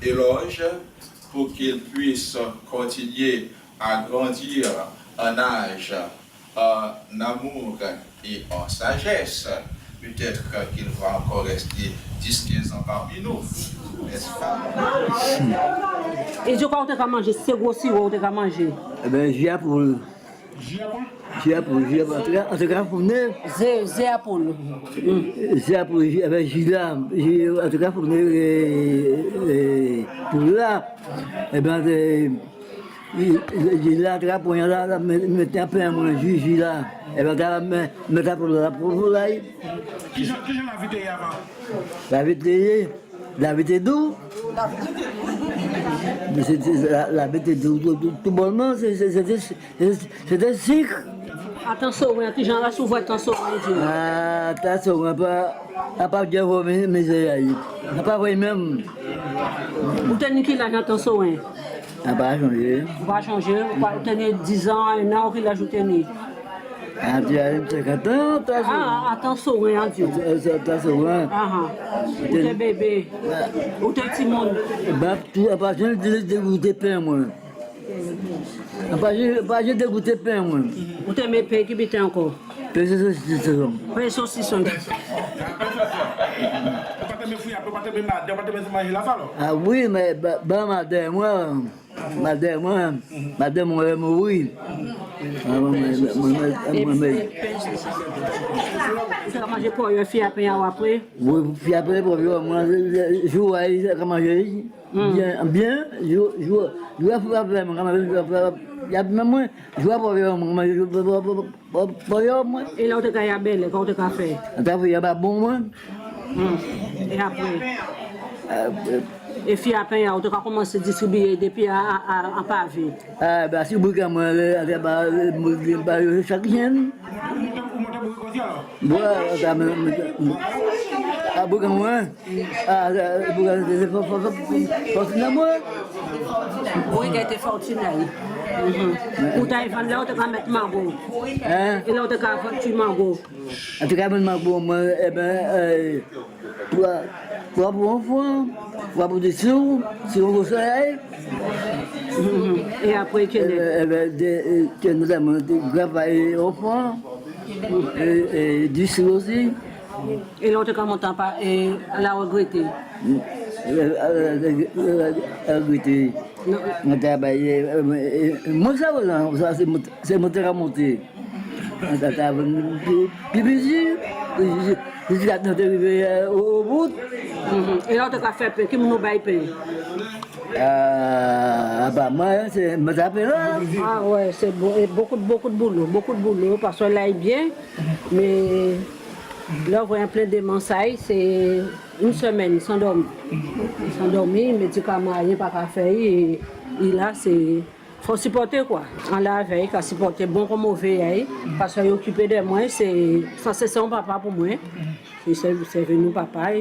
éloge pour qu'il puisse continuer à grandir en âge, en amour et en sagesse. Peut-être qu'il va encore rester 10-15 ans parmi nous, n'est-ce pas? Et je crois que tu as mangé, c'est gros sirop que tu as mangé. Eh bien, j'ai appris. J'ai appris. En tout cas, pour venir. J'ai appris. J'ai appris. Eh bien, en tout cas, pour venir. Pour là. Eh bien, j'ai là, tu as pour là, mettre un peu à mon juge là. Eh bien, tu as mettre pour là, pour là. Qui j'en l'invité avant? La vérité d'où? La vérité d'où? Tout bonnement, c'était sucre. Attention, tu j'en as souvent attention. Ah, attention, à part dire vos misères. À part vous même. Vous tenez qui l'âge attention? Ah, pas changer. Vous va changer, vous tenez 10 ans, 1 an, qui l'a ajouté? Ah, tu as 50 ans, ah, attention, hein, Dieu. Attention, hein. Ou t'es bébé, ou t'es petit monde. Bah, tout à partir de dégoûter pain, moi. À partir de dégoûter pain, moi. Ou t'es mes pains qui bitent encore. Pain, c'est ça. Pain saucisson. Ah oui, mais madame, moi, oui. Tu as mangé pour une fille après ou après? Oui, puis après, pour moi, je joue à manger. Bien, je joue à faire moi, je joue à moi. Et là, on te a belle, quand on te a fait. Il y a pas bon, moi. Et après? Et puis après, on a commencé à distribuer depuis à pavé. Ah, bah, si vous voulez, chaque jeune. Ah, beaucoup moins. Ah, Oui, qui a été fortuné. Ou tu as vendu là, tu as mettre mango. Et là, tu as vendu mango. En tout cas, moi, eh bien, pour enfants, pour des sous, si on veut soleil. Et après, que notamment des travail enfants, et du sous aussi. Et là, on te monté et la regretter. Regretter. On travaille. Moi, ça, c'est monter à monter. Puis, jusqu'à arriver au bout. Et là, on te fait payer. Qui nous baille payer? Bah, moi, c'est me taper là. Ah ouais, c'est beaucoup de boulot, parce que là, il est bien, mais là, on voit plein de mensailles, c'est une semaine, ils sont dormis, médicaments, il n'y a pas qu'à faire, et là, c'est... faut supporter quoi. On la veille, qu'à supporter bon comme mauvais, parce qu'il est occupé de moi, c'est son papa pour moi, c'est venu papa.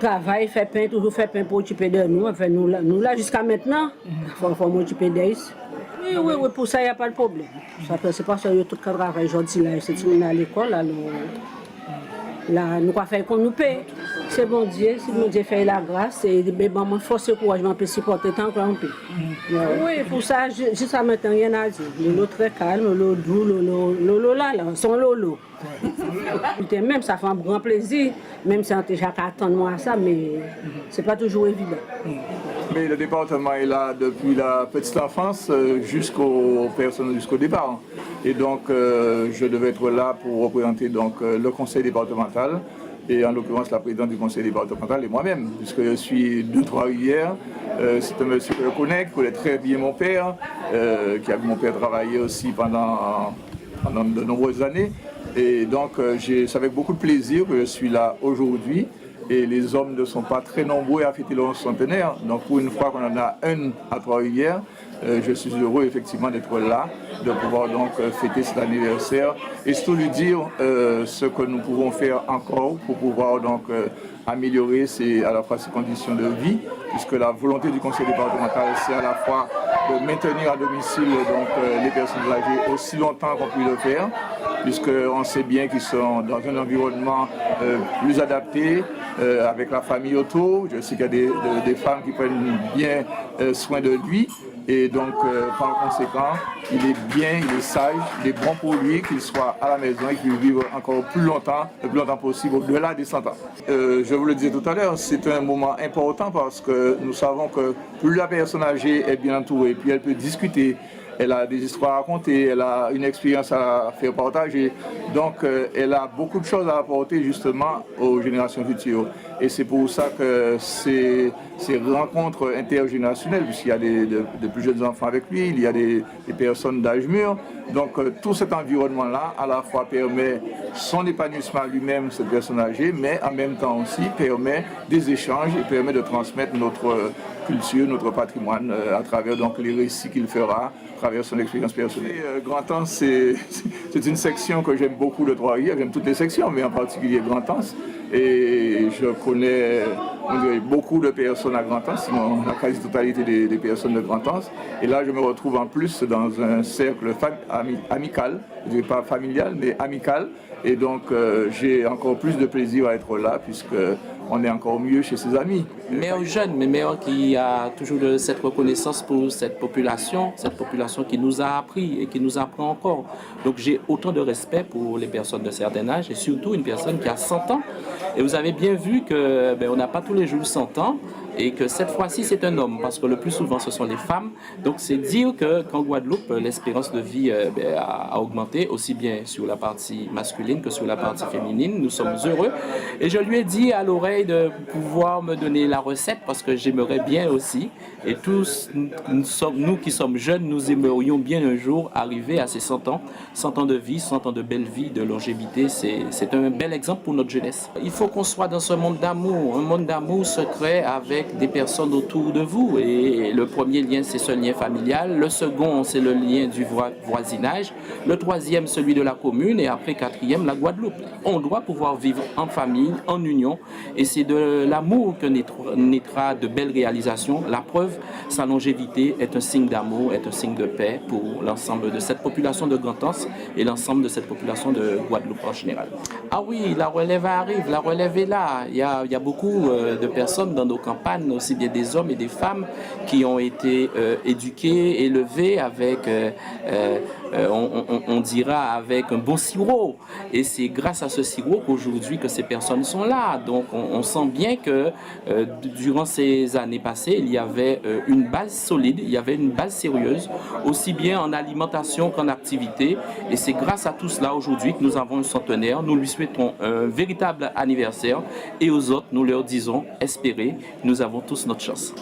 Travail, fait pain, toujours fait pain pour occuper de nous. Enfin, nous là jusqu'à maintenant, il faut m'occuper d'eux. Oui, pour ça, il n'y a pas de problème. C'est parce que tout le travail aujourd'hui, c'est à l'école, là, nous avons fait qu'on nous paye. C'est bon Dieu, si mon Dieu fait la grâce, et maman force et courage, je peux supporter tant qu'on paye. Oui, pour ça, jusqu'à maintenant, il y en a dit. Lolo très calme, lolo doux, lolo là, son lolo. Même ça fait un grand plaisir, même si on a déjà attendu moi ça, mais c'est pas toujours évident. Mais le département est là depuis la petite enfance jusqu'au départ. Et donc, je devais être là pour représenter donc, le conseil départemental, et en l'occurrence la présidente du conseil départemental et moi-même, puisque je suis 2-3 hier. C'est un monsieur que je connais, qui connaît très bien mon père, qui a vu mon père travailler aussi pendant de nombreuses années. Et donc, c'est avec beaucoup de plaisir que je suis là aujourd'hui. Et les hommes ne sont pas très nombreux à fêter leur centenaire. Donc, pour une fois qu'on en a un à Trois-Rivières, je suis heureux effectivement d'être là, de pouvoir donc fêter cet anniversaire et surtout lui dire ce que nous pouvons faire encore pour pouvoir donc améliorer à la fois ses conditions de vie, puisque la volonté du conseil départemental, c'est à la fois de maintenir à domicile donc, les personnes âgées aussi longtemps qu'on puisse le faire, puisqu'on sait bien qu'ils sont dans un environnement plus adapté, avec la famille autour. Je sais qu'il y a des femmes qui prennent bien soin de lui. Et donc, par conséquent, il est bien, il est sage, il est bon pour lui, qu'il soit à la maison et qu'il vive encore plus longtemps, le plus longtemps possible, au-delà des 100 ans. Je vous le disais tout à l'heure, c'est un moment important parce que nous savons que plus la personne âgée est bien entourée, puis elle peut discuter, elle a des histoires à raconter, elle a une expérience à faire partager. Donc, elle a beaucoup de choses à apporter justement aux générations futures. Et c'est pour ça que ces rencontres intergénérationnelles, puisqu'il y a de plus jeunes enfants avec lui, il y a des personnes d'âge mûr. Donc, tout cet environnement-là, à la fois permet son épanouissement lui-même, cette personne âgée, mais en même temps aussi permet des échanges et permet de transmettre notre culture, notre patrimoine à travers donc, les récits qu'il fera, à travers son expérience personnelle. Grand-Anse, c'est une section que j'aime beaucoup de Trois-Rivières, j'aime toutes les sections, mais en particulier Grand-Anse. Et je connais beaucoup de personnes à Grand-Anse, sinon la quasi-totalité des personnes de Grand-Anse. Et là, je me retrouve en plus dans un cercle amical, je ne dirais pas familial, mais amical. Et donc, j'ai encore plus de plaisir à être là, puisque on est encore mieux chez ses amis. Maire jeune, mais maire qui a toujours cette reconnaissance pour cette population qui nous a appris et qui nous apprend encore. Donc j'ai autant de respect pour les personnes de certain âge et surtout une personne qui a 100 ans. Et vous avez bien vu que on n'a pas tous les jours 100 ans et que cette fois-ci c'est un homme parce que le plus souvent ce sont les femmes. Donc c'est dire qu'en Guadeloupe l'espérance de vie a augmenté aussi bien sur la partie masculine que sur la partie féminine. Nous sommes heureux et je lui ai dit à l'oreille de pouvoir me donner la recette parce que j'aimerais bien aussi et tous nous qui sommes jeunes, nous aimerions bien un jour arriver à ces 100 ans de vie, 100 ans de belle vie, de longévité. C'est un bel exemple pour notre jeunesse. Il faut qu'on soit dans ce monde d'amour, un monde d'amour secret avec des personnes autour de vous et le premier lien c'est ce lien familial, le second c'est le lien du voisinage, le troisième celui de la commune et après quatrième la Guadeloupe. On doit pouvoir vivre en famille, en union et c'est de l'amour que naîtra de belles réalisations. La preuve, sa longévité est un signe d'amour, est un signe de paix pour l'ensemble de cette population de Grand-Anse et l'ensemble de cette population de Guadeloupe en général. Ah oui, la relève arrive, la relève est là. Il y a beaucoup de personnes dans nos campagnes, aussi bien des hommes et des femmes qui ont été éduqués, élevés avec, on dira, avec un bon sirop. Et c'est grâce à ce sirop qu'aujourd'hui que ces personnes sont là. Donc on sent bien que durant ces années passées, il y avait une base solide, il y avait une base sérieuse, aussi bien en alimentation qu'en activité. Et c'est grâce à tout cela aujourd'hui que nous avons un centenaire. Nous lui souhaitons un véritable anniversaire et aux autres, nous leur disons espérez, nous avons tous notre chance.